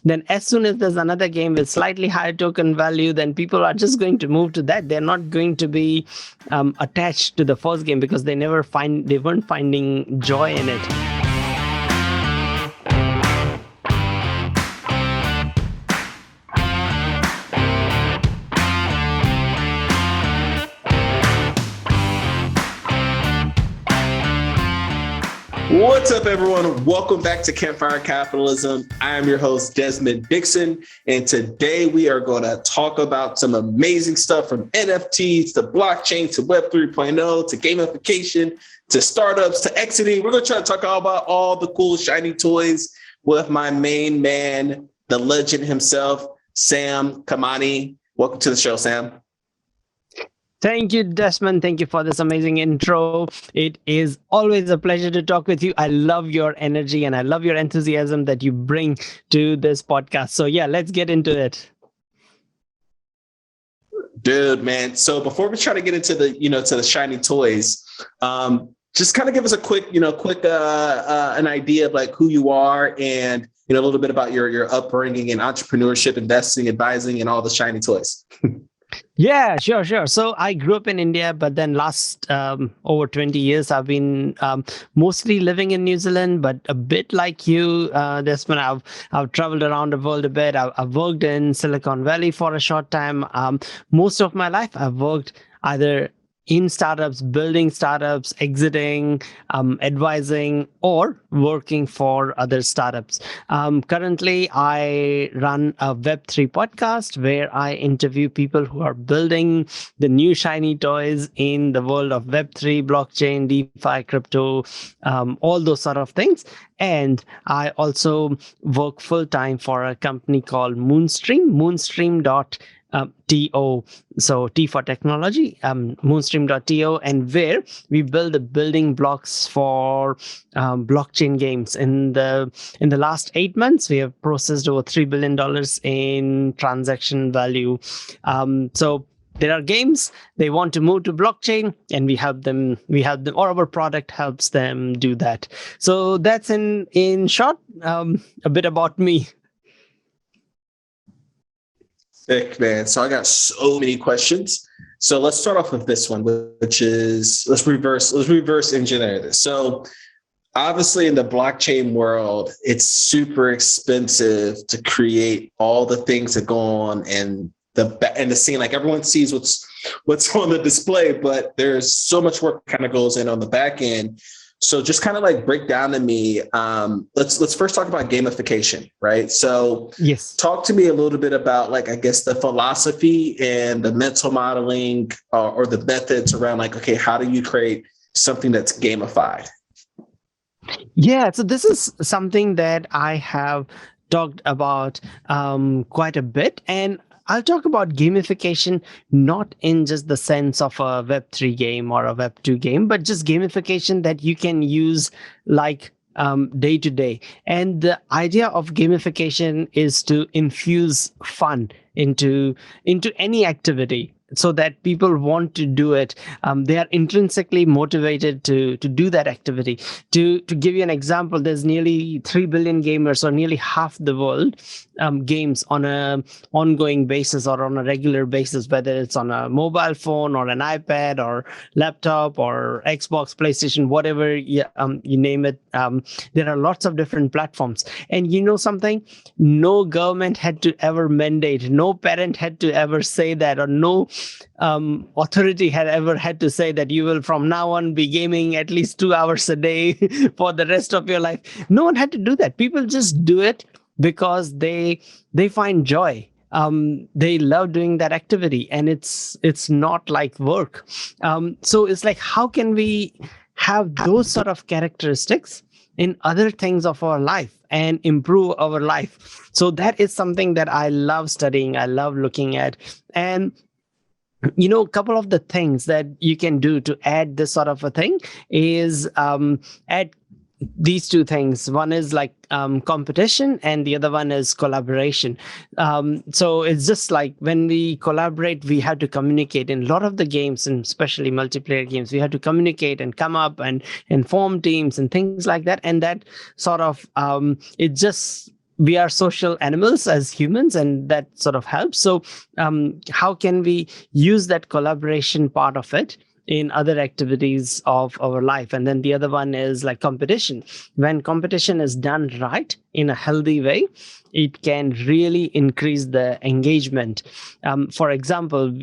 then as soon as there's another game with slightly higher token value, then people are just going to move to that. They're not going to be attached to the first game because they weren't finding joy in it. What's up, everyone? Welcome back to Campfire Capitalism. I am your host, Desmond Dixon, and today we are going to talk about some amazing stuff from NFTs to blockchain to Web 3.0 to gamification to startups to exiting. We're going to try to talk all about all the cool, shiny toys with my main man, the legend himself, Sam Kamani. Welcome to the show, Sam. Thank you, Desmond. Thank you for this amazing intro. It is always a pleasure to talk with you. I love your energy and I love your enthusiasm that you bring to this podcast. So yeah, let's get into it. Dude, man. So before we try to get into the shiny toys, just kind of give us a quick an idea of like who you are and a little bit about your upbringing and entrepreneurship, investing, advising, and all the shiny toys. Yeah, sure. So I grew up in India, but then last over 20 years, I've been mostly living in New Zealand, but a bit like you, Desmond, I've traveled around the world a bit. I've worked in Silicon Valley for a short time. Most of my life, I've worked either in startups, building startups, exiting, advising, or working for other startups. Currently, I run a Web3 podcast where I interview people who are building the new shiny toys in the world of Web3, blockchain, DeFi, crypto, all those sort of things. And I also work full-time for a company called Moonstream. TO, so T for technology, moonstream.to, and where we build the building blocks for blockchain games. In the last 8 months, we have processed over $3 billion in transaction value. So there are games, they want to move to blockchain, and we help them, or our product helps them do that. So that's in short, a bit about me. Sick, man. So I got so many questions. So let's start off with this one, which is let's reverse engineer this. So obviously in the blockchain world, it's super expensive to create all the things that go on and the scene. Like everyone sees what's on the display, but there's so much work kind of goes in on the back end. So just kind of like break down to me, let's first talk about gamification, right? So yes, talk to me a little bit about like, I guess the philosophy and the mental modeling or the methods around like, okay, how do you create something that's gamified? Yeah, so this is something that I have talked about quite a bit, and I'll talk about gamification not in just the sense of a Web3 game or a Web2 game, but just gamification that you can use like day to day. And the idea of gamification is to infuse fun into any activity, so that people want to do it. They are intrinsically motivated to do that activity. To give you an example, there's nearly 3 billion gamers, or nearly half the world, games on a ongoing basis or on a regular basis, whether it's on a mobile phone or an iPad or laptop or Xbox, PlayStation, whatever you name it. There are lots of different platforms. And you know something? No government had to ever mandate, no parent had to ever say that, or no authority had ever had to say that you will from now on be gaming at least 2 hours a day for the rest of your life. No one had to do that. People just do it because they find joy. They love doing that activity, and it's not like work. So it's like, how can we have those sort of characteristics in other things of our life and improve our life? So that is something that I love studying, I love looking at. And a couple of the things that you can do to add this sort of a thing is add these two things. One is like competition, and the other one is collaboration. So it's just like when we collaborate, we have to communicate. In a lot of the games, and especially multiplayer games, we have to communicate and come up and form teams and things like that. And that sort of it just we are social animals as humans, and that sort of helps. So how can we use that collaboration part of it in other activities of our life? And then the other one is like competition. When competition is done right in a healthy way, it can really increase the engagement. For example,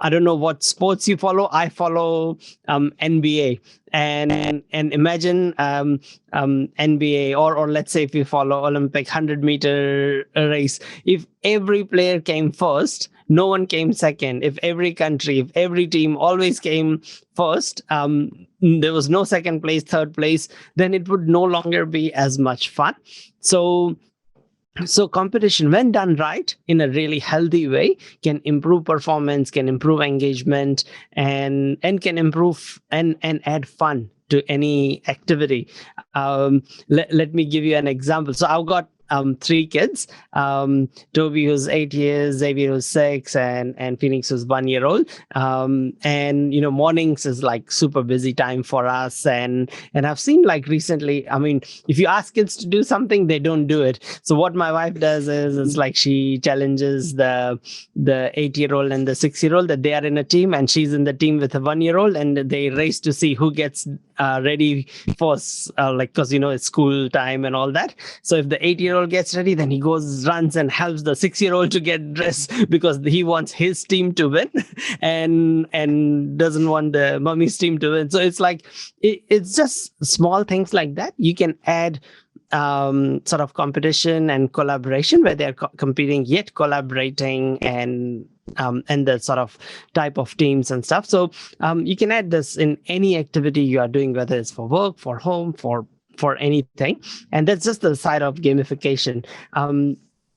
I don't know what sports you follow. I follow NBA, and imagine NBA, or let's say if you follow Olympic 100-meter race. If every player came first, no one came second. If every country, if every team always came first, there was no second place, third place, then it would no longer be as much fun. So competition, when done right in a really healthy way, can improve performance, can improve engagement, and can improve and add fun to any activity. Let me give you an example. So I've got three kids. Toby, who's 8 years, Xavier, who's 6, and Phoenix, who's 1 year old. And mornings is like super busy time for us. And I've seen like recently, I mean, if you ask kids to do something, they don't do it. So what my wife does is it's like she challenges the 8-year-old and the 6-year-old that they are in a team, and she's in the team with a 1-year-old, and they race to see who gets ready first, like, because it's school time and all that. So if the 8-year-old gets ready, then he goes, runs and helps the 6-year-old to get dressed, because he wants his team to win and doesn't want the mummy's team to win. So it's like it's just small things like that. You can add sort of competition and collaboration where they're competing yet collaborating, and the sort of type of teams and stuff. So you can add this in any activity you are doing, whether it's for work, for home, for anything. And that's just the side of gamification.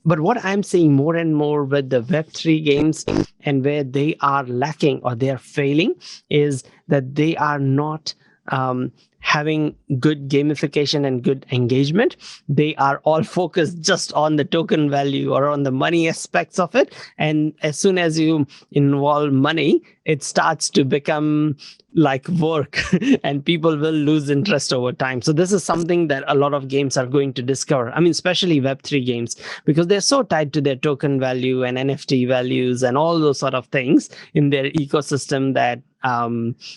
But what I'm seeing more and more with the Web3 games, and where they are lacking or they are failing, is that they are not having good gamification and good engagement. They are all focused just on the token value or on the money aspects of it. And as soon as you involve money, it starts to become like work and people will lose interest over time. So this is something that a lot of games are going to discover. I mean, especially Web3 games, because they're so tied to their token value and NFT values and all those sort of things in their ecosystem, that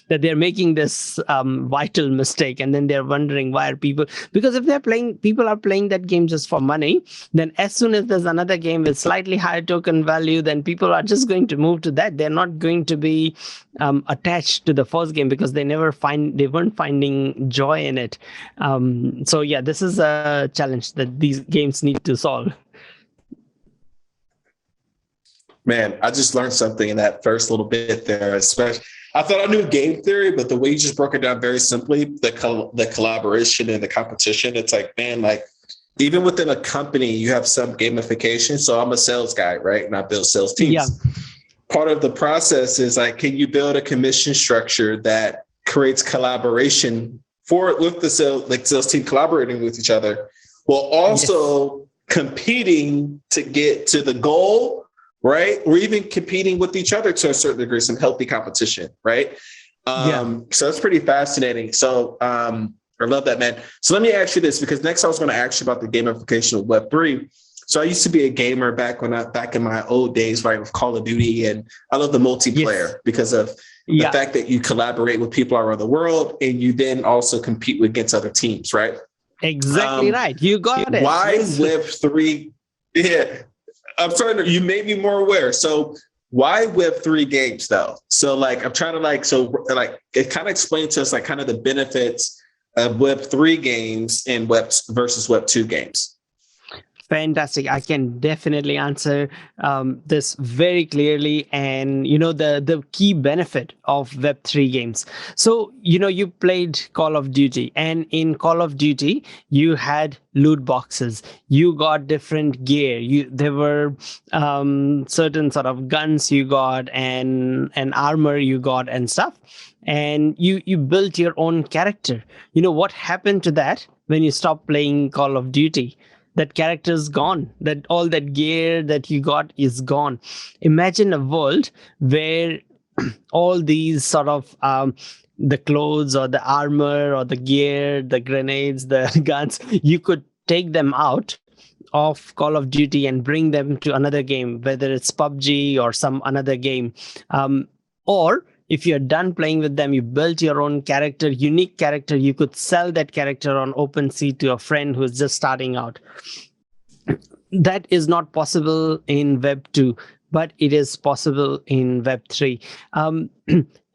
they're making this vital mistake. And then they're wondering why are people, because if people are playing that game just for money, then as soon as there's another game with slightly higher token value, then people are just going to move to that. They're not going to be attached to the first game, because they weren't finding joy in it. So yeah, this is a challenge that these games need to solve. Man, I just learned something in that first little bit there. Especially, I thought I knew game theory, but the way you just broke it down very simply, the collaboration and the competition, it's like, man, like even within a company, you have some gamification. So I'm a sales guy, right? And I build sales teams. Yeah. Part of the process is like, can you build a commission structure that creates collaboration with the sales team collaborating with each other, while also competing to get to the goal, right? Or even competing with each other to a certain degree, some healthy competition, right? So that's pretty fascinating. So I love that, man. So let me ask you this, because next I was going to ask you about the gamification of Web3. So I used to be a gamer back in my old days, right, with Call of Duty, and I love the multiplayer because of the fact that you collaborate with people around the world, and you then also compete against other teams, right? Exactly right. You got it. Why Web3? Yeah. I'm sorry, you made me more aware. So why Web3 games though? So like, I'm trying to it kind of explains to us like kind of the benefits of Web3 games and versus Web2 games. Fantastic. I can definitely answer this very clearly. And, the key benefit of Web3 games. So, you played Call of Duty, and in Call of Duty, you had loot boxes. You got different gear. There were certain sort of guns you got and armor you got and stuff. And you built your own character. What happened to that when you stopped playing Call of Duty? That character is gone. That all that gear that you got is gone. Imagine a world where all these sort of the clothes or the armor or the gear, the grenades, the guns, you could take them out of Call of Duty and bring them to another game, whether it's PUBG or some another game. Or if you're done playing with them, you built your own character, unique character, you could sell that character on OpenSea to a friend who's just starting out. That is not possible in Web 2, but it is possible in Web 3. And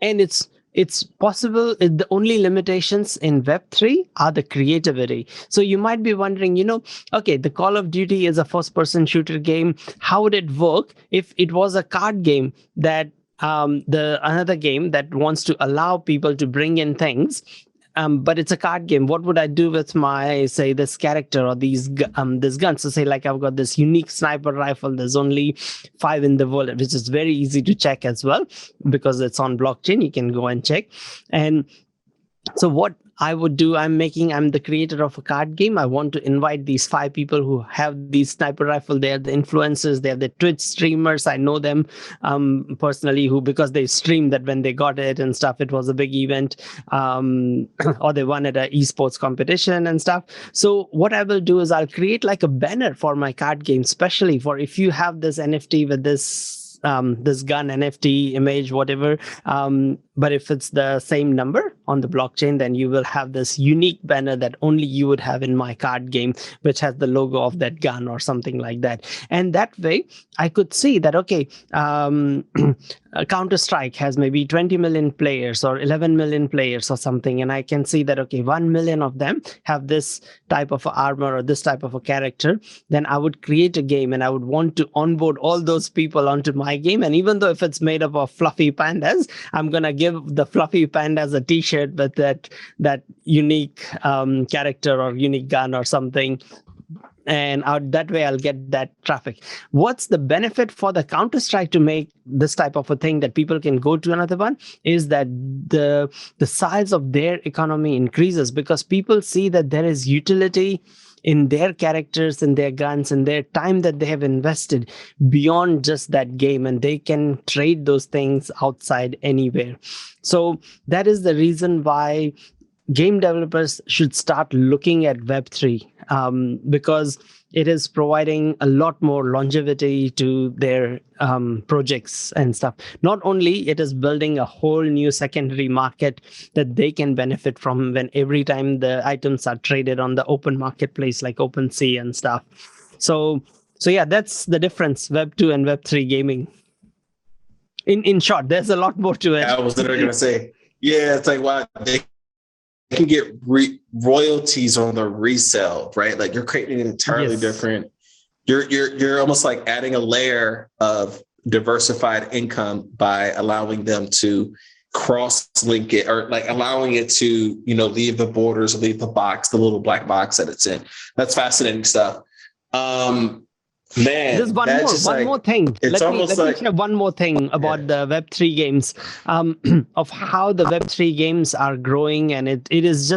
it's possible. The only limitations in Web 3 are the creativity. So you might be wondering, okay, the Call of Duty is a first-person shooter game. How would it work if it was a card game that another game that wants to allow people to bring in things? But it's a card game. What would I do with my, say, this character or this gun? So say like I've got this unique sniper rifle. There's only 5 in the world, which is very easy to check as well because it's on blockchain. You can go and check. And so what I would do, I'm the creator of a card game. I want to invite these 5 people who have these sniper rifle. They're the influencers. They're the Twitch streamers. I know them personally, because they streamed that when they got it and stuff. It was a big event, or they won at an esports competition and stuff. So what I will do is I'll create like a banner for my card game, especially for if you have this NFT with this gun, NFT, image, whatever. But if it's the same number on the blockchain, then you will have this unique banner that only you would have in my card game, which has the logo of that gun or something like that. And that way, I could see that, okay, Counter-Strike has maybe 20 million players or 11 million players or something. And I can see that, okay, 1 million of them have this type of armor or this type of a character. Then I would create a game and I would want to onboard all those people onto my game. And even though if it's made up of fluffy pandas, I'm going to give the fluffy pandas a t-shirt with that unique character or unique gun or something. And that way I'll get that traffic. What's the benefit for the Counter-Strike to make this type of a thing that people can go to another one is that the size of their economy increases because people see that there is utility in their characters and their guns and their time that they have invested beyond just that game, and they can trade those things outside anywhere. So that is the reason why game developers should start looking at Web3 because it is providing a lot more longevity to their projects and stuff. Not only it is building a whole new secondary market that they can benefit from when every time the items are traded on the open marketplace like OpenSea and stuff. So yeah, that's the difference, Web2 and Web3 gaming. In short, there's a lot more to it. I was literally going to say, yeah, it's like, wow, they can get royalties on the resale, right? Like you're creating an entirely different. You're almost like adding a layer of diversified income by allowing them to cross-link it or like allowing it to, leave the borders, leave the box, the little black box that it's in. That's fascinating stuff. Man, there's one more thing. Let me share one more thing about the Web3 games, of how the Web3 games are growing, and it is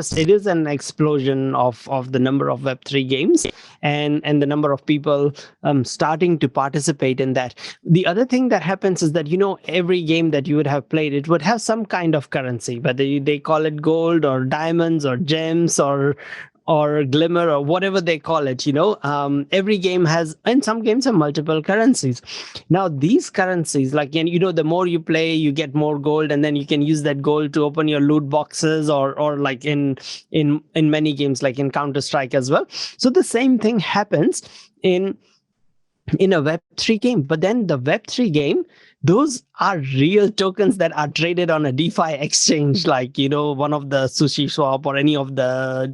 an explosion of the number of Web3 games and the number of people starting to participate in that. The other thing that happens is that every game that you would have played, it would have some kind of currency, whether they call it gold or diamonds or gems or glimmer or whatever they call it. Every game has, and some games have multiple currencies. Now these currencies, like the more you play, you get more gold, and then you can use that gold to open your loot boxes or like in many games like in Counter-Strike as well. So the same thing happens in a Web3 game, but then the Web3 game, those are real tokens that are traded on a DeFi exchange, like, one of the Sushi Swap or any of the,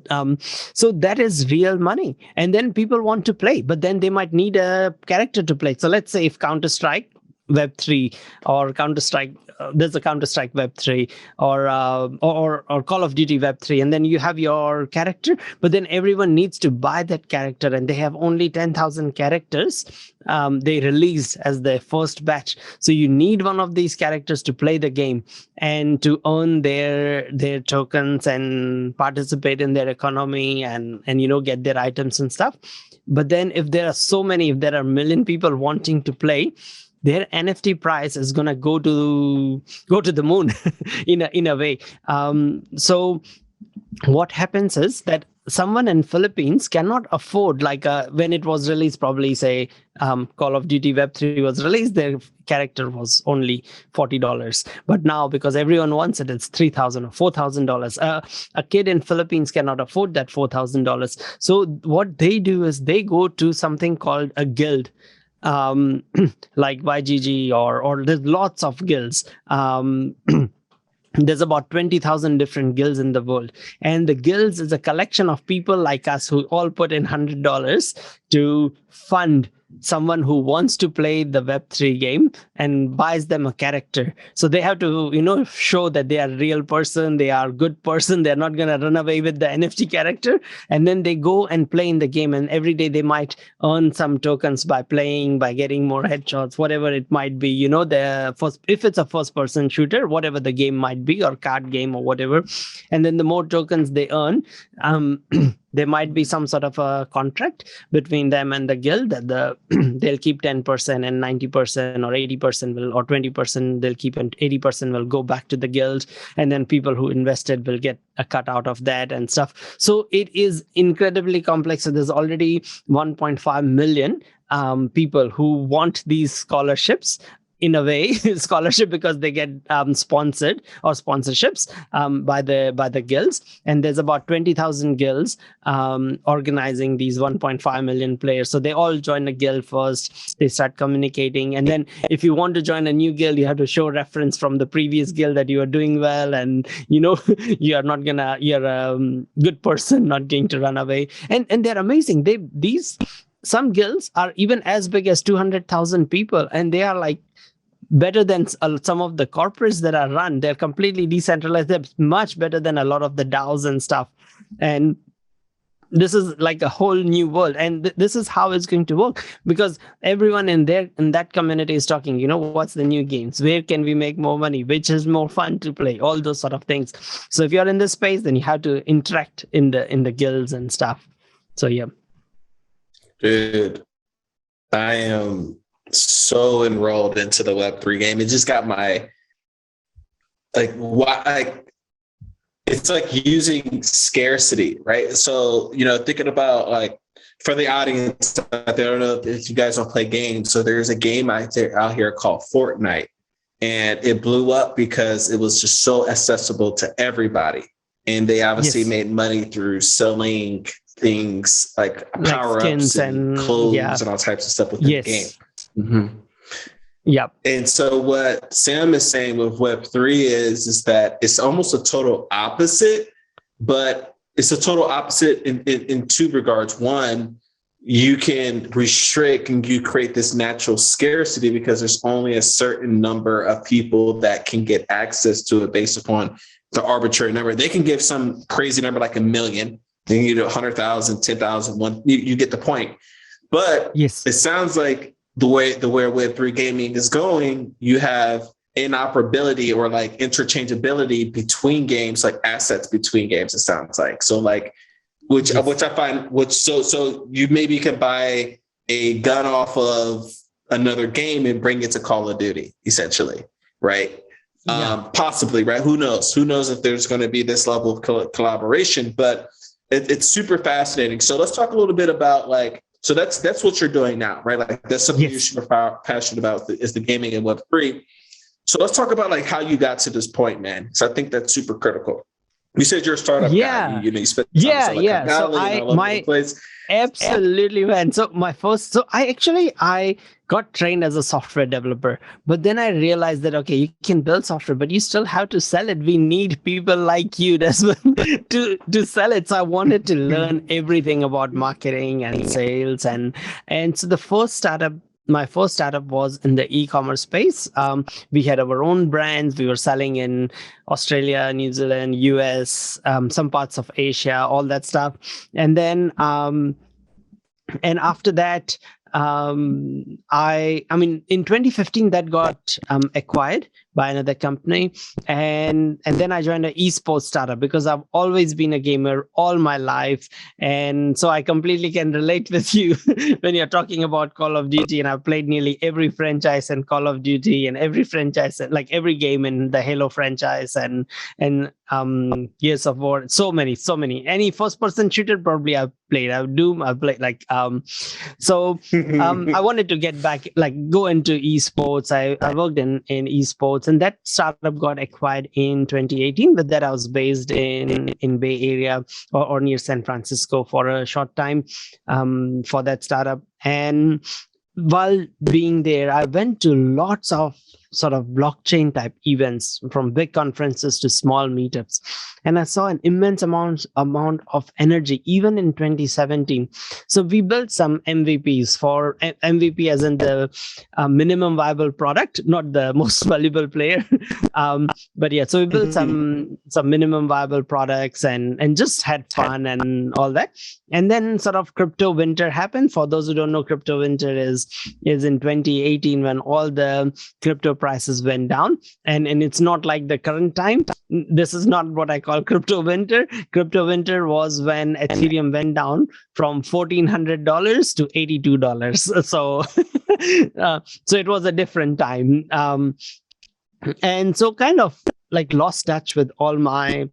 so that is real money. And then people want to play, but then they might need a character to play. So let's say if Counter-Strike Web3 or Counter-Strike, there's a Counter-Strike Web3 or Call of Duty Web3, and then you have your character, but then everyone needs to buy that character, and they have only 10,000 characters they release as their first batch. So you need one of these characters to play the game and to earn their tokens and participate in their economy and get their items and stuff. But then if there are a million people wanting to play, their NFT price is gonna go to the moon in a way. So what happens is that someone in Philippines cannot afford, like when it was released, probably say Call of Duty Web3 was released, their character was only $40. But now, because everyone wants it, it's $3,000 or $4,000. A kid in Philippines cannot afford that $4,000. So what they do is they go to something called a guild, like YGG, or there's lots of guilds. There's about 20,000 different guilds in the world. And the guilds is a collection of people like us who all put in $100 to fund someone who wants to play the Web3 game and buys them a character. So they have to, show that they are a real person, they are a good person, they're not going to run away with the NFT character. And then they go and play in the game. And every day they might earn some tokens by playing, by getting more headshots, whatever it might be, if it's a first person shooter, whatever the game might be, or card game or whatever. And then the more tokens they earn, there might be some sort of a contract between them and the guild that they'll keep 10% and 90% or 80% will, or 20% they'll keep, and 80% will go back to the guild. And then people who invested will get a cut out of that and stuff. So it is incredibly complex. So there's already 1.5 million people who want these scholarships, in a way, scholarship, because they get sponsored or sponsorships by the guilds. And there's about 20,000 guilds organizing these 1.5 million players. So they all join a guild first. They start communicating, and then if you want to join a new guild, you have to show reference from the previous guild that you are doing well, and you're a good person, not going to run away. And they're amazing. Some guilds are even as big as 200,000 people, and they are like better than some of the corporates that are run. They're completely decentralized. They're much better than a lot of the DAOs and stuff. And this is like a whole new world. And this is how it's going to work, because everyone in that community is talking, what's the new games? Where can we make more money? Which is more fun to play? All those sort of things. So if you're in this space, then you have to interact in the guilds and stuff. So yeah. Dude, I am so enrolled into the Web3 game. It just got my it's like using scarcity, right? So, thinking about, like, for the audience out there, I don't know if you guys don't play games. So there's a game out here called Fortnite, and it blew up because it was just so accessible to everybody. And they obviously made money through selling things like power-ups and clothes and all types of stuff within the game. Mm-hmm. Yep. And so what Sam is saying with Web3 is that it's almost a total opposite, but it's a total opposite in two regards. One, you can restrict and you create this natural scarcity because there's only a certain number of people that can get access to it based upon the arbitrary number. They can give some crazy number like 1 million, then you do 100,000, 10,000, you get the point. But it sounds like the way Web3 gaming is going, you have interoperability or like interchangeability between games, like assets between games, it sounds like. So like, which I find, so you maybe can buy a gun off of another game and bring it to Call of Duty, essentially, right? Possibly, right? Who knows? Who knows if there's going to be this level of collaboration, but it's super fascinating. So let's talk a little bit about so that's what you're doing now, right? Like that's something you're super passionate about is the gaming and Web3. So let's talk about how you got to this point, man. So I think that's super critical. You said you're a startup guy. You spent time so place. Absolutely, man. So I got trained as a software developer, but then I realized that, okay, you can build software, but you still have to sell it. We need people like you, Desmond, to sell it. So I wanted to learn everything about marketing and sales. And so my first startup was in the e-commerce space. We had our own brands. We were selling in Australia, New Zealand, US, some parts of Asia, all that stuff. And then, and after that, in 2015 that got acquired by another company. And then I joined an esports startup because I've always been a gamer all my life. And so I completely can relate with you when you're talking about Call of Duty. And I've played nearly every franchise in Call of Duty, and every franchise, like every game in the Halo franchise, and Gears of War. So many. Any first person shooter probably I've played. I've Doom, I've played, like so I wanted to get back, like go into esports. I worked in esports, and that startup got acquired in 2018. But that I was based in Bay Area, or near San Francisco for a short time for that startup. And while being there, I went to lots of sort of blockchain type events, from big conferences to small meetups, and I saw an immense amount of energy even in 2017. So we built some MVPs. For MVP as in the minimum viable product, not the most valuable player. But yeah, so we built some minimum viable products, and just had fun and all that. And then sort of crypto winter happened. For those who don't know, crypto winter is in 2018, when all the crypto prices went down. And it's not like the current time. This is not what I call crypto winter. Crypto winter was when Ethereum went down from $1,400 to $82. So so it was a different time. And so kind of like lost touch with all my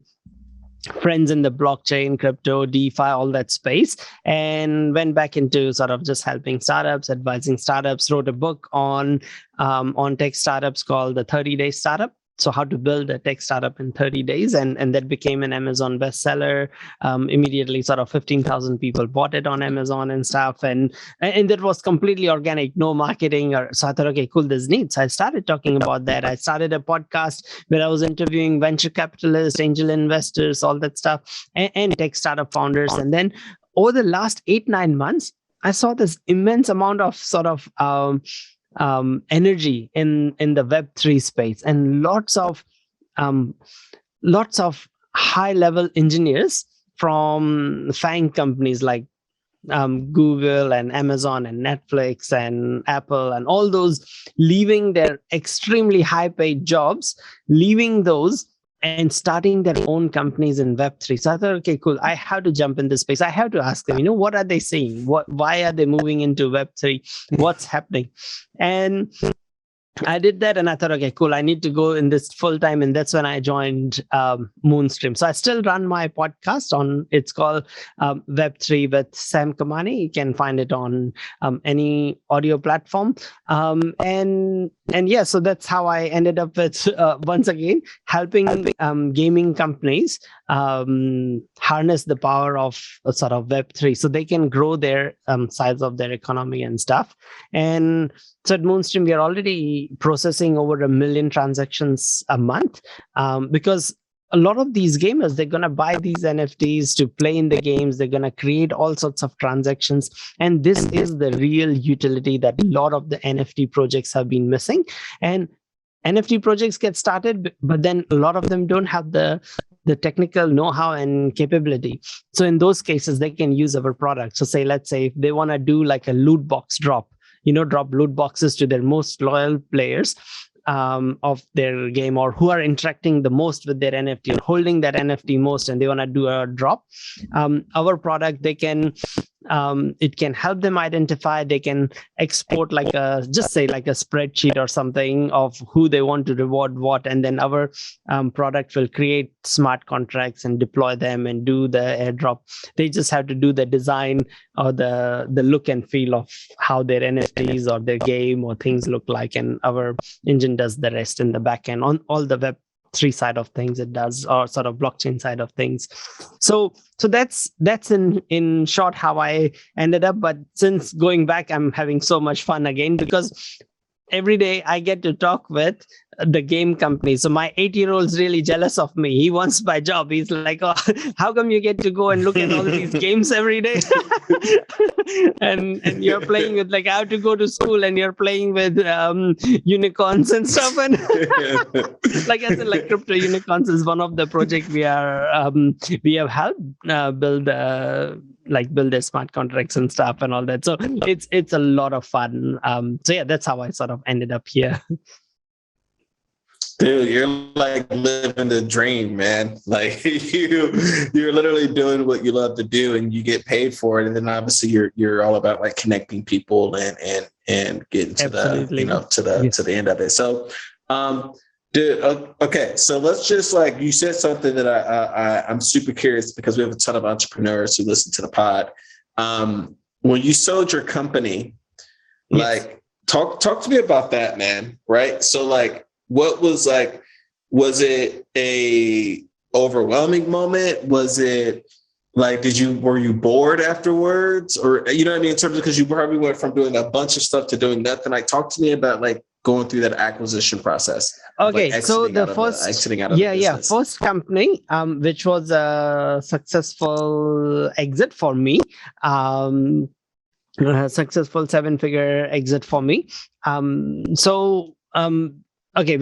friends in the blockchain, crypto, DeFi, all that space, and went back into sort of just helping startups, advising startups. Wrote a book on tech startups called The 30-Day Startup. So how to build a tech startup in 30 days. And that became an Amazon bestseller. Immediately sort of 15,000 people bought it on Amazon and stuff. And that was completely organic, no marketing. So I thought, okay, cool, there's needs. So I started talking about that. I started a podcast where I was interviewing venture capitalists, angel investors, all that stuff, and tech startup founders. And then over the last 8-9 months, I saw this immense amount of sort of energy in the Web3 space, and lots of high level engineers from FANG companies like Google and Amazon and Netflix and Apple and all those, leaving their extremely high paid jobs, leaving those and starting their own companies in Web3. So I thought, okay, cool, I have to jump in this space. I have to ask them, what are they saying? Why are they moving into Web3? What's happening? And I did that, and I thought, okay, cool, I need to go in this full time. And that's when I joined Moonstream. So I still run my podcast it's called Web3 with Sam Kamani. You can find it on any audio platform. And yeah, so that's how I ended up with, once again, helping gaming companies harness the power of sort of Web3 so they can grow their size of their economy and stuff. And so at Moonstream, we are already processing over 1 million transactions a month, because a lot of these gamers, they're going to buy these NFTs to play in the games. They're going to create all sorts of transactions. And this is the real utility that a lot of the NFT projects have been missing. And NFT projects get started, but then a lot of them don't have the technical know-how and capability. So in those cases, they can use our product. So let's say if they want to do like a loot box drop, drop loot boxes to their most loyal players of their game, or who are interacting the most with their NFT or holding that NFT most, and they want to do a drop. Our product, it can help them identify. They can export like a spreadsheet or something of who they want to reward what, and then our product will create smart contracts and deploy them and do the airdrop. They just have to do the design or the look and feel of how their NFTs or their game or things look like, and our engine does the rest in the back end on all the Web3 side of things. It does, or sort of blockchain side of things. So that's in short how I ended up. But since going back, I'm having so much fun again, because every day I get to talk with the game company. So my 8-year-old's really jealous of me. He wants my job. He's like, oh, how come you get to go and look at all these games every day? and you're playing with, like, I have to go to school and you're playing with unicorns and stuff. And like I said, like crypto unicorns is one of the projects we have helped build their smart contracts and stuff and all that. So it's a lot of fun. So yeah, that's how I sort of ended up here. Dude, you're like living the dream, man. Like you're literally doing what you love to do, and you get paid for it. And then obviously you're all about like connecting people and getting to the Absolutely. to Yes. the end of it. So, dude, okay. So let's just like you said something that I'm super curious because we have a ton of entrepreneurs who listen to the pod. When you sold your company, Yes. like talk to me about that, man. Right? So like what was like, was it a overwhelming moment? Was it like, were you bored afterwards? Or, you know what I mean? In terms of, because you probably went from doing a bunch of stuff to doing nothing. Like talk to me about like going through that acquisition process of like Okay, so the first, exiting out of the yeah, business. first company, which was a successful exit for me, um, a successful seven-figure exit for me. Okay,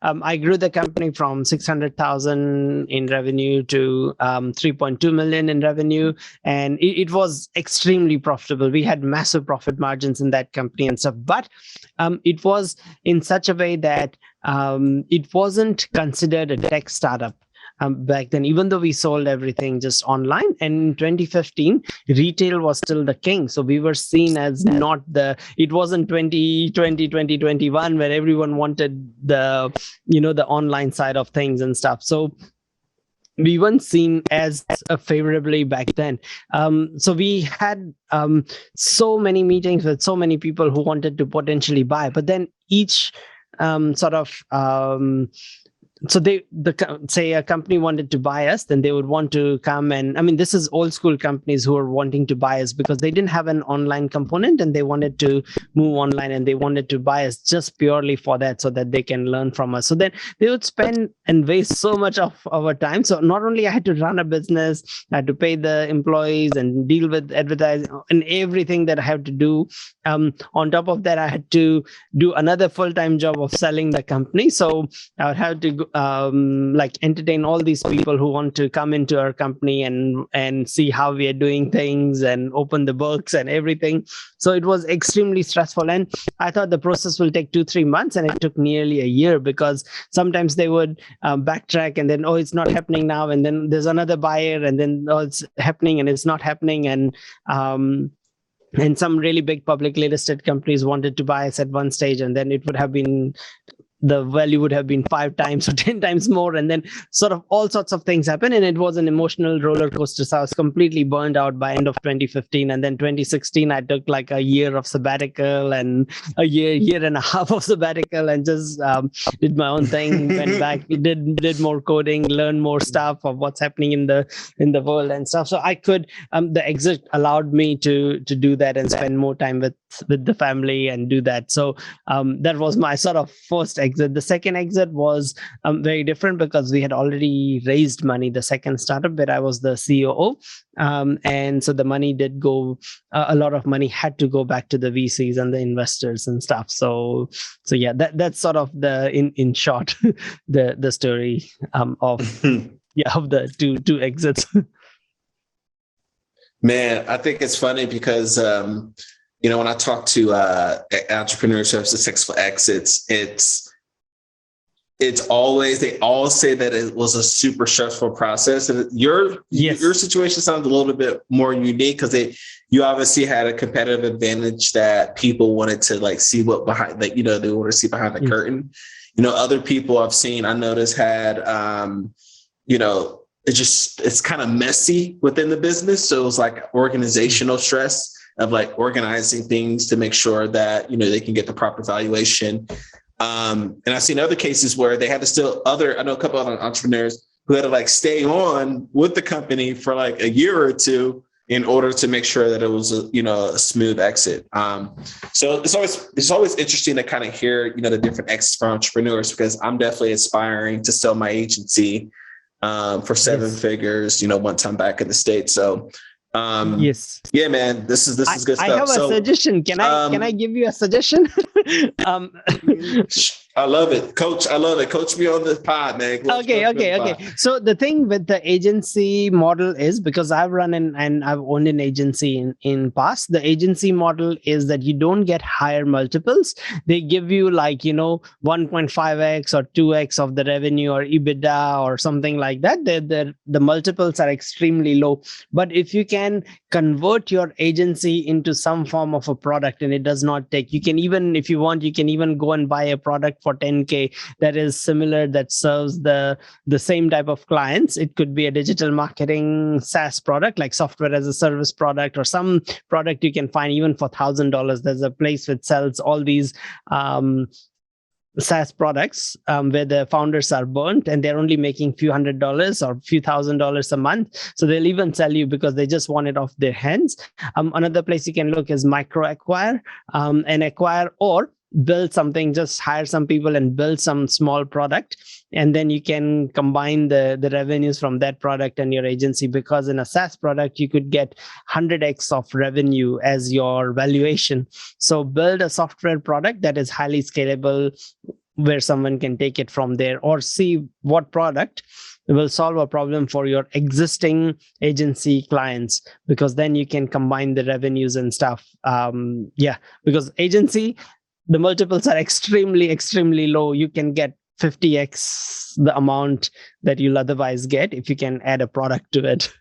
I grew the company from 600,000 in revenue to 3.2 million in revenue, and it was extremely profitable. We had massive profit margins in that company and stuff, but it was in such a way that it wasn't considered a tech startup. Back then, even though we sold everything just online, and in 2015 retail was still the king, so we were seen as not the, it wasn't 2021 where everyone wanted the, the online side of things and stuff. So we weren't seen as favorably back then. So we had so many meetings with so many people who wanted to potentially buy, but then each sort of so say a company wanted to buy us, then they would want to come, and I mean, this is old school companies who are wanting to buy us because they didn't have an online component and they wanted to move online, and they wanted to buy us just purely for that, so that they can learn from us. So then they would spend and waste so much of our time. So not only I had to run a business, I had to pay the employees and deal with advertising and everything that I have to do. On top of that, I had to do another full-time job of selling the company. So I would have to like entertain all these people who want to come into our company and see how we are doing things and open the books and everything. So it was extremely stressful, and I thought the process will take 2-3 months, and it took nearly a year, because sometimes they would backtrack, and then, oh, it's not happening now, and then there's another buyer, and then, oh, it's happening and it's not happening. And some really big publicly listed companies wanted to buy us at one stage, and then it would have been, the value would have been 5 times or 10 times more, and then sort of all sorts of things happen, and it was an emotional roller coaster. So I was completely burned out by end of 2015, and then 2016 I took like a year of sabbatical and a year and a half of sabbatical, and just did my own thing, went back, did more coding, learned more stuff of what's happening in the world and stuff. So I could, the exit allowed me to do that and spend more time with the family and do that. So that was my sort of first exit. The second exit was very different, because we had already raised money, the second startup where I was the COO. And so the money did go, a lot of money had to go back to the VCs and the investors and stuff. So yeah, that's sort of the, in short, the story of the two exits. Man, I think it's funny because when I talk to entrepreneurs who have successful exits, it's always, they all say that it was a super stressful process. And your situation sounds a little bit more unique, because you obviously had a competitive advantage that people wanted to like see what behind, like, they want to see behind the curtain. Other people I've seen, I noticed had, it's kind of messy within the business. So it was like organizational stress of like organizing things to make sure that, they can get the proper valuation. And I've seen other cases where they had to I know a couple of other entrepreneurs who had to like stay on with the company for like a year or two in order to make sure that it was a smooth exit. So it's always interesting to kind of hear, the different exits for entrepreneurs, because I'm definitely aspiring to sell my agency for 7 figures, one time back in the States. So yeah, man, this is good stuff. I have a suggestion. Can I give you a suggestion? I love it, Coach. I love it. Coach me on the pod, man. Okay. So the thing with the agency model is, because I've run and I've owned an agency in past, the agency model is that you don't get higher multiples. They give you 1.5x or 2x of the revenue or EBITDA or something like that. The multiples are extremely low. But if you can convert your agency into some form of a product, and it does not take, you can even, if you want, you can even go and buy a product for 10K that is similar, that serves the same type of clients. It could be a digital marketing SaaS product, like software as a service product, or some product you can find even for $1,000. There's a place that sells all these SaaS products where the founders are burnt and they're only making few $100s or few $1,000s a month. So they'll even sell you because they just want it off their hands. Another place you can look is micro acquire and acquire, or build something, just hire some people and build some small product, and then you can combine the revenues from that product and your agency, because in a SaaS product you could get 100x of revenue as your valuation. So build a software product that is highly scalable, where someone can take it from there, or see what product will solve a problem for your existing agency clients, because then you can combine the revenues and stuff. Because agency, the multiples are extremely low. You can get 50x the amount that you'll otherwise get if you can add a product to it.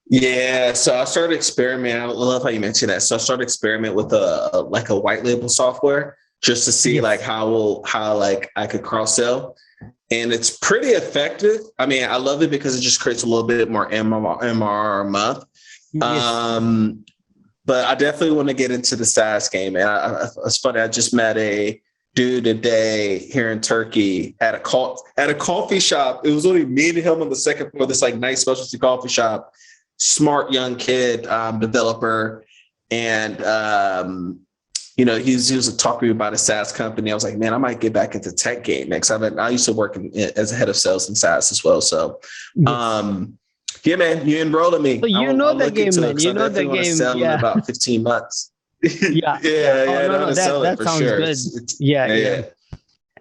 Yeah, so I started experimenting. I love how you mentioned that. So I started experimenting with a white label software, just to see how I could cross sell, and it's pretty effective. I mean, I love it because it just creates a little bit more MRR a month. Yes. But I definitely want to get into the SaaS game. And it's funny, I just met a dude today here in Turkey at a coffee shop. It was only me and him on the second floor, this nice specialty coffee shop. Smart young kid, developer. And, he was talking to me about a SaaS company. I was like, man, I might get back into tech game next. I used to work as a head of sales in SaaS as well. So, yeah, man, you enrolled me. So you know the game, man. You know the game. Sell in about 15 months. Yeah. No, that sounds sure. good. Yeah.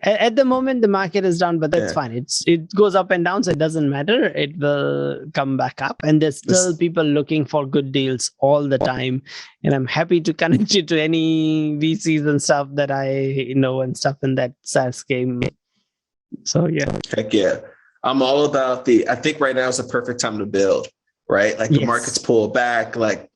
At the moment, the market is down, but that's fine. It goes up and down, so it doesn't matter. It will come back up, and there's still people looking for good deals all the time. And I'm happy to connect you to any VCs and stuff that I know and stuff in that SaaS game. So yeah. Heck yeah. I'm all about I think right now is the perfect time to build, right? Like the market's pulled back, like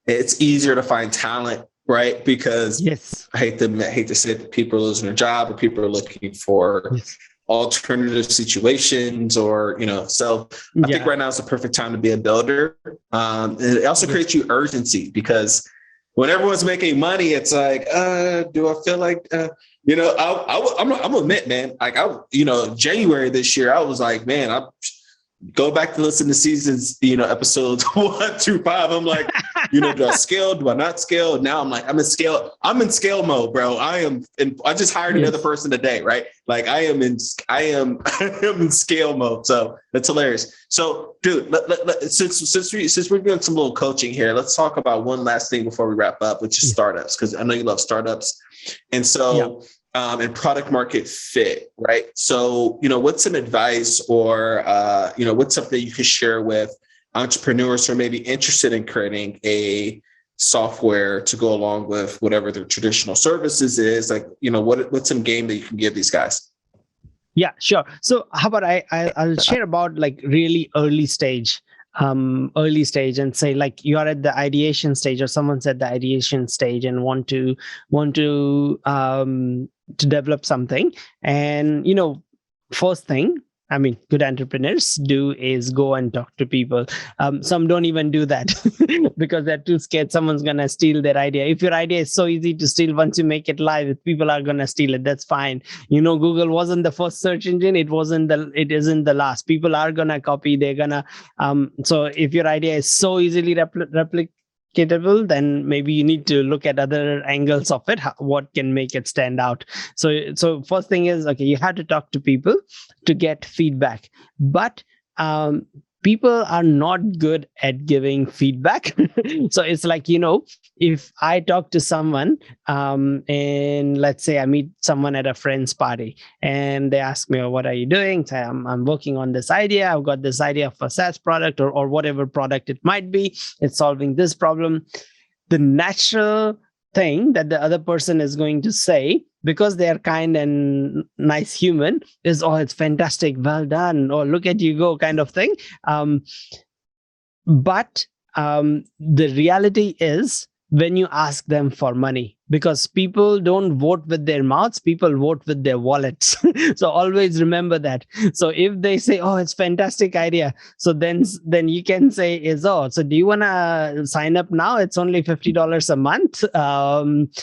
it's easier to find talent, right? Because I hate to say that people are losing their job, or people are looking for alternative situations, or, so I think right now is the perfect time to be a builder. And it also creates you urgency, because when everyone's making money, it's like, do I feel like, I'm gonna admit, man, January this year, I was like, man, I go back to listen to seasons, episodes 1 through 5. I'm like, do I scale? Do I not scale? Now I'm like, I'm in scale mode, bro. I just hired another person today, right? Like I am in scale mode. So that's hilarious. So dude, since we're doing some little coaching here, let's talk about one last thing before we wrap up, which is startups. Cause I know you love startups. And so, and product market fit, right? So, what's an advice, or, what's something you could share with entrepreneurs who are maybe interested in creating a software to go along with whatever their traditional services is? Like, what's some game that you can give these guys? Yeah, sure. So how about I'll share about really early stage and say, like, you are at the ideation stage, or someone's at the ideation stage and want to develop something. And first thing, good entrepreneurs do is go and talk to people. Some don't even do that because they're too scared someone's gonna steal their idea. If your idea is so easy to steal, once you make it live, if people are gonna steal it, that's fine. Google wasn't the first search engine. It isn't the last. People are gonna copy. They're gonna. So if your idea is so easily replicatable, then maybe you need to look at other angles of it. What can make it stand out? So first thing is, okay, you have to talk to people to get feedback. But people are not good at giving feedback. So it's like, if I talk to someone, and let's say I meet someone at a friend's party, and they ask me, oh, what are you doing? Say, I'm working on this idea. I've got this idea for a SaaS product, or whatever product it might be. It's solving this problem. The natural thing that the other person is going to say, because they are kind and nice human, is, oh, it's fantastic, well done, or look at you go, kind of thing. But the reality is, when you ask them for money, because people don't vote with their mouths, people vote with their wallets. So always remember that. So if they say, oh, it's fantastic idea, so then you can say, so do you want to sign up now? It's only $50 a month.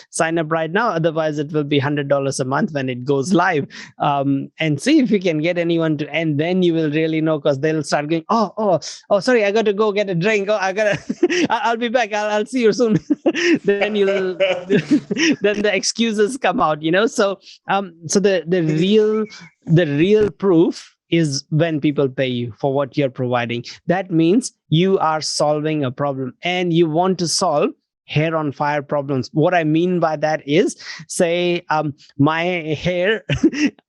Sign up right now, otherwise it will be $100 a month when it goes live. And see if you can get anyone to, and then you will really know, because they'll start going, oh, sorry, I got to go get a drink. Oh, I'll be back. I'll see you soon. Then you'll then the excuses come out, so the real proof is when people pay you for what you're providing. That means you are solving a problem, and you want to solve hair on fire problems. What I mean by that is, say my hair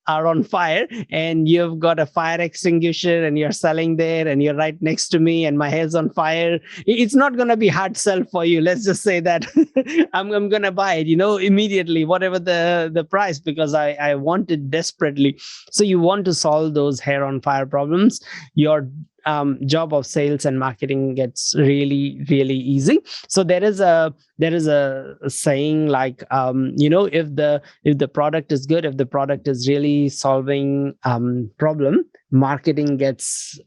are on fire, and you've got a fire extinguisher, and you're selling there, and you're right next to me, and my hair's on fire. It's not going to be hard sell for you. Let's just say that I'm going to buy it, immediately, whatever the price, because I want it desperately. So you want to solve those hair on fire problems. Your job of sales and marketing gets really, really easy. So there is a saying, like, if the product is good, if the product is really solving problem, marketing gets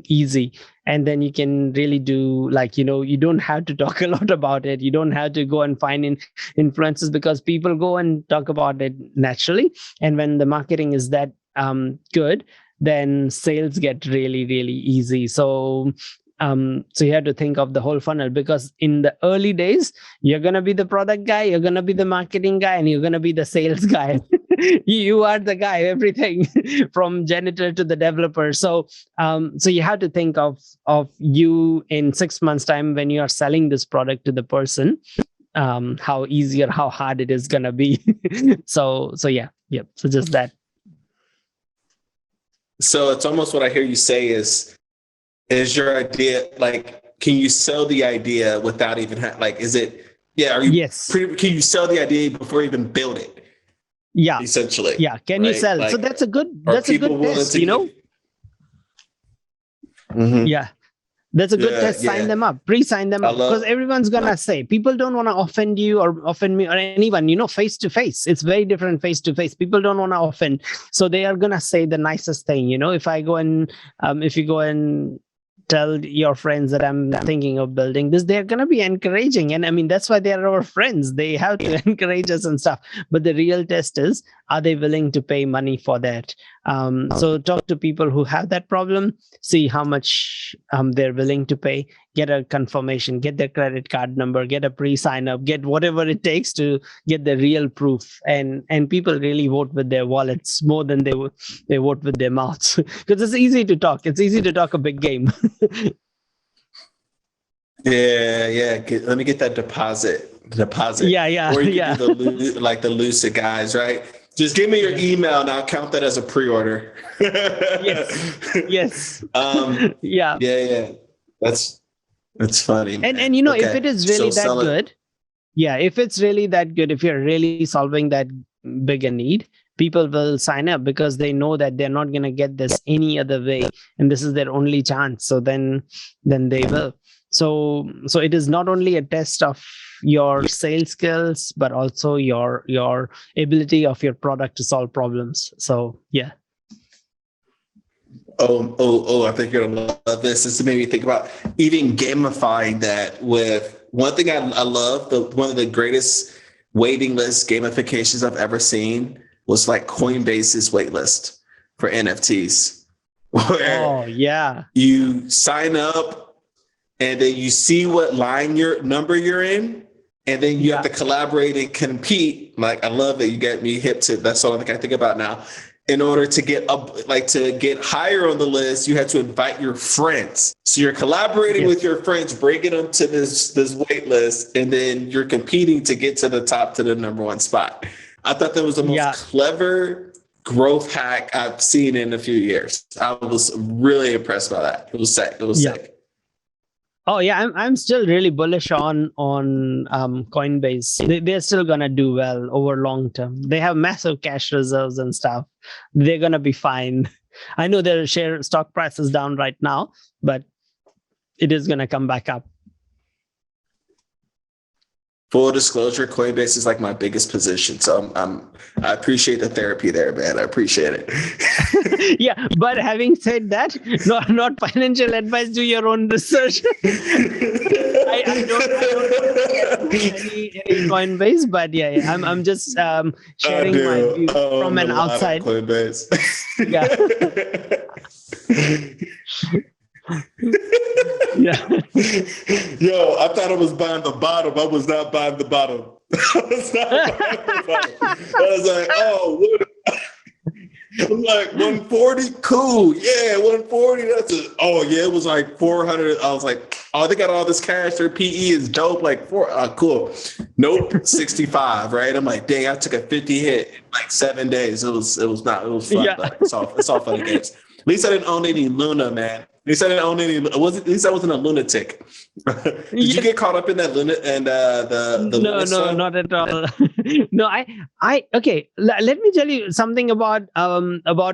easy. And then you can really do, like, you don't have to talk a lot about it. You don't have to go and find influencers, because people go and talk about it naturally. And when the marketing is that good, then sales get really, really easy. So you have to think of the whole funnel, because in the early days, you're going to be the product guy, you're going to be the marketing guy, and you're going to be the sales guy. You are the guy, everything from janitor to the developer. So you have to think of you in 6 months' time, when you are selling this product to the person, how easy or how hard it is going to be. So just that. So it's almost what I hear you say is your idea, like, can you sell the idea without even is it, are you, yes, can you sell the idea before you even build it? Yeah. Essentially. Yeah. Can you sell? So that's a good test, Mm-hmm. Yeah. That's a good test. Sign them up, pre-sign them up, because everyone's going to say, people don't want to offend you or offend me or anyone, face to face. It's very different face to face. People don't want to offend. So they are going to say the nicest thing. If you go and tell your friends that I'm thinking of building this, they're going to be encouraging. And I mean, that's why they're our friends. They have to encourage us and stuff. But the real test is, are they willing to pay money for that? So talk to people who have that problem, see how much they're willing to pay, get a confirmation, get their credit card number, get a pre-sign up, get whatever it takes to get the real proof. And people really vote with their wallets more than they vote with their mouths, because it's easy to talk. It's easy to talk a big game. Yeah. Let me get that deposit. Yeah. Or you can do the Lucid guys, right? Just give me your email and I'll count that as a pre-order. Yes. Yeah. That's funny. Man. And if it is really that good, if it's really that good, if you're really solving that big a need, people will sign up, because they know that they're not going to get this any other way, and this is their only chance. So then they will. So it is not only a test of your sales skills, but also your ability of your product to solve problems. So yeah. I think you're gonna love this. This made me think about even gamifying that with one thing I love. One of the greatest waiting list gamifications I've ever seen was like Coinbase's waitlist for NFTs, where you sign up and then you see what number you're in, and then you have to collaborate and compete. Like, I love that you get me hip to that's all I think about now. in order to get up, like to get higher on the list, you had to invite your friends. So you're collaborating with your friends, bringing them to this wait list, and then you're competing to get to the top, to the number one spot. I thought that was the most clever growth hack I've seen in a few years. I was really impressed by that. It was sick. It was sick. Oh yeah, I'm still really bullish on Coinbase. They're still gonna do well over long term. They have massive cash reserves and stuff. They're gonna be fine. I know their stock price is down right now, but it is gonna come back up. Full disclosure, Coinbase is like my biggest position. So I appreciate the therapy there, man. I appreciate it. Yeah, but having said that, not financial advice, do your own research. I don't any Coinbase, but I'm just sharing my view from an outside. Coinbase. Yeah. Yeah. Yo, I thought I was buying the bottom. I was not buying the bottom. I was like, oh, what? I'm like 140, cool. Yeah, 140. It was like 400. I was like, oh, they got all this cash. Their PE is dope. Like cool. Nope, 65. Right. I'm like, dang, I took a 50 hit in like 7 days. It was fun. Yeah. It's all fun and games. At least I didn't own any Luna, man. At least I didn't own any. At least I wasn't a lunatic. Did you get caught up in that Luna and the? No, not at all. No, okay. Let me tell you something about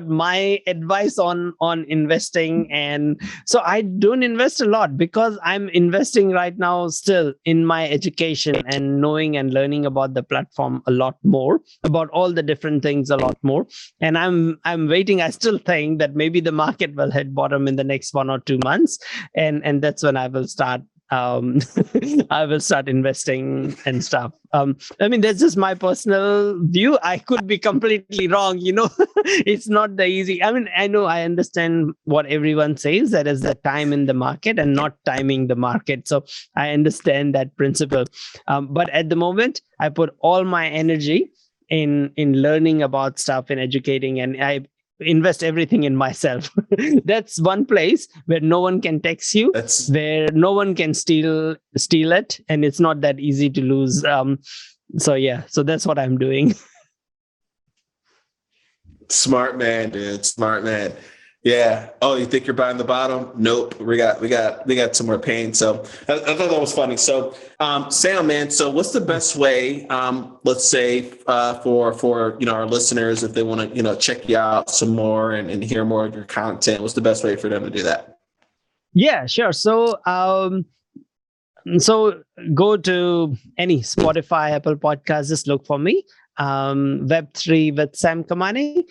my advice on investing, and so I don't invest a lot because I'm investing right now still in my education and knowing and learning about the platform a lot more, about all the different things a lot more, and I'm waiting. I still think that maybe the market will hit bottom in the next 1 or 2 months, and that's when I will start I will start investing and stuff. I mean, that's just my personal view. I could be completely wrong. It's not the easy. I mean, I understand what everyone says, that is the time in the market and not timing the market. So I understand that principle. But at the moment, I put all my energy in learning about stuff and educating, and I invest everything in myself. That's one place where no one can text you, where no one can steal it, and it's not that easy to lose. So that's what I'm doing. Smart man, dude. Smart man. Yeah. Oh, you think you're buying the bottom? Nope. We got some more pain. So I thought that was funny. So Sam, man, so what's the best way, let's say for our listeners, if they want to, check you out some more and hear more of your content, what's the best way for them to do that? Yeah, sure. So go to any Spotify, Apple Podcasts, just look for me, Web3 with Sam Kamani.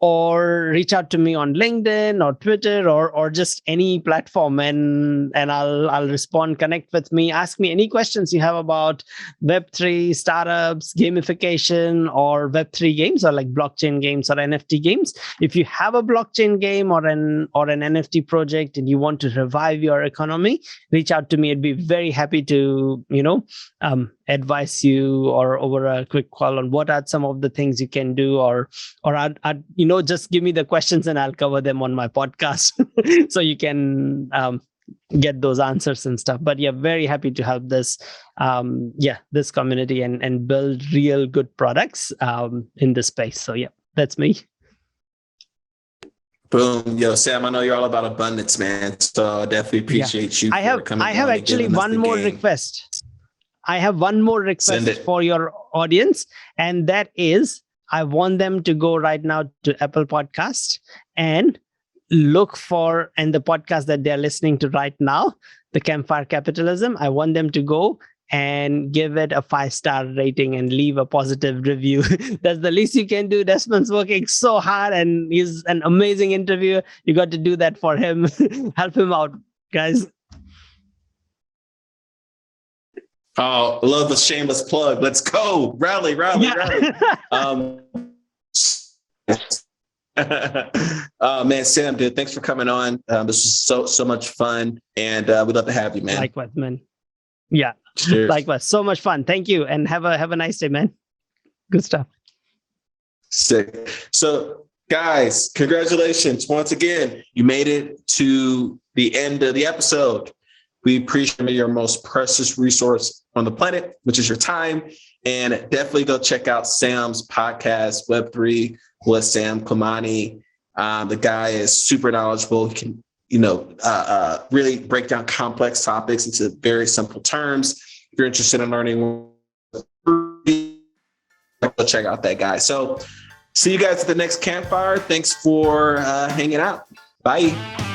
Or reach out to me on LinkedIn or Twitter or just any platform, and I'll respond. Connect with me. Ask me any questions you have about Web3 startups, gamification, or Web3 games, or like blockchain games or NFT games. If you have a blockchain game or an NFT project and you want to revive your economy, reach out to me. I'd be very happy to advise you or over a quick call on what are some of the things you can do, or I'd just give me the questions and I'll cover them on my podcast so you can get those answers and stuff. But yeah, very happy to help this community and build real good products in this space. So yeah, that's me. Boom. Yo, Sam, I know you're all about abundance, man. So I definitely appreciate you. I have actually one more request. I have one more request for your audience, and that is, I want them to go right now to Apple Podcast and look for, and the podcast that they're listening to right now, the Campfire Capitalism. I want them to go and give it a 5-star rating and leave a positive review. That's the least you can do. Desmond's working so hard and he's an amazing interviewer. You got to do that for him. Help him out, guys. Oh, love the shameless plug. Let's go. Rally. Man, Sam, dude, thanks for coming on. This was so much fun, and we'd love to have you, man. Likewise, man. Yeah. Cheers. Likewise. So much fun. Thank you, and have a nice day, man. Good stuff. Sick. So Guys, congratulations. Once again, you made it to the end of the episode. We appreciate your most precious resource on the planet, which is your time. And definitely go check out Sam's podcast, Web3 with Sam Kamani. The guy is super knowledgeable. He can, really break down complex topics into very simple terms. If you're interested in learning, go check out that guy. So see you guys at the next Campfire. Thanks for hanging out. Bye.